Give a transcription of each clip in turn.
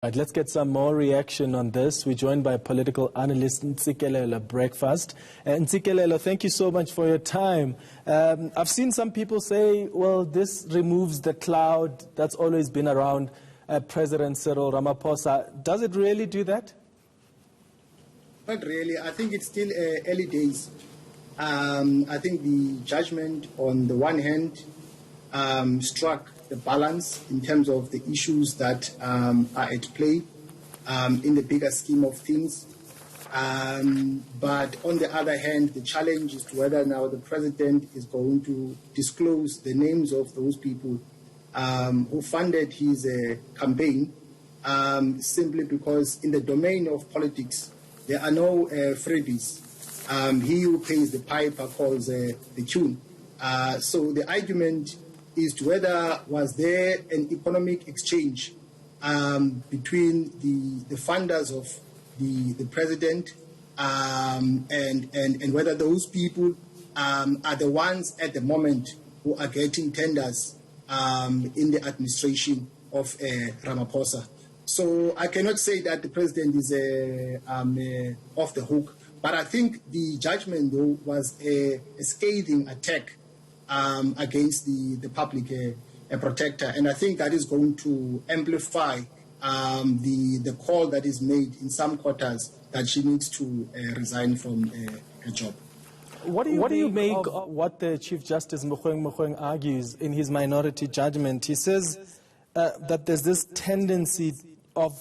Right, let's get some more reaction on this. We're joined by political analyst Ntsikelelo Breakfast. Ntsikelelo, thank you so much for your time. I've seen some people say, well, this removes the cloud that's always been around President Cyril Ramaphosa. Does it really do that? Not really. I think it's still early days. I think the judgment on the one hand struck the balance in terms of the issues that are at play in the bigger scheme of things. But on the other hand, the challenge is to whether now the president is going to disclose the names of those people who funded his campaign, simply because in the domain of politics, there are no freebies. He who pays the piper calls the tune. So the argument is to whether was there an economic exchange between the funders of the president and whether those people are the ones at the moment who are getting tenders in the administration of Ramaphosa. So I cannot say that the president is off the hook, but I think the judgment, though, was a scathing attack against the public protector, and I think that is going to amplify the call that is made in some quarters that she needs to resign from her job. What do you make of what the Chief Justice Mkhwebane argues in his minority judgment? He says that there's this tendency of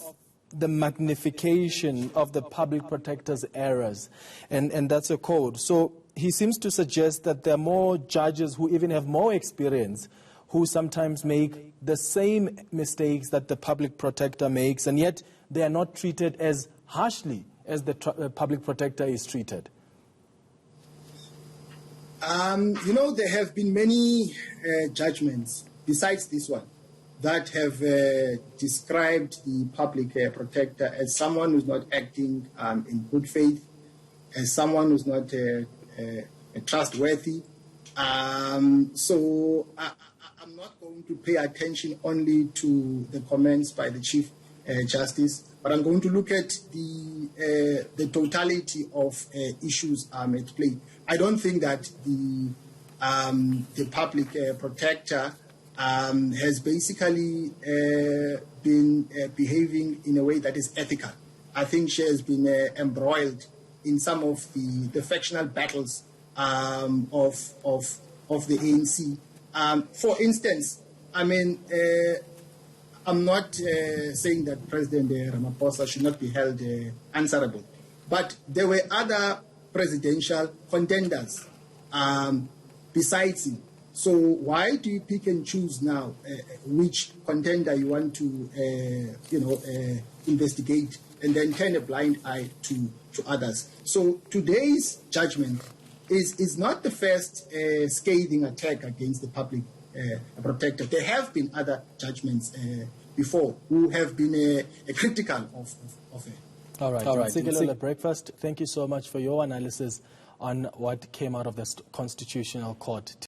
the magnification of the public protector's errors, and that's a code. So he seems to suggest that there are more judges who even have more experience who sometimes make the same mistakes that the public protector makes, and yet they are not treated as harshly as the public protector is treated. You know, there have been many judgments besides this one that have described the public protector as someone who's not acting in good faith, as someone who's not trustworthy. So I'm not going to pay attention only to the comments by the Chief Justice, but I'm going to look at the totality of issues at play. I don't think that the public protector has basically been behaving in a way that is ethical. I think she has been embroiled in some of the factional battles of the ANC. For instance, I mean, I'm not saying that President Ramaphosa should not be held answerable, but there were other presidential contenders besides him. So why do you pick and choose now which contender you want to, investigate, and then turn a blind eye to others? So today's judgment is not the first scathing attack against the public protector. There have been other judgments before who have been critical of it. All right. Ntsikelelo Breakfast, thank you so much for your analysis on what came out of the Constitutional Court.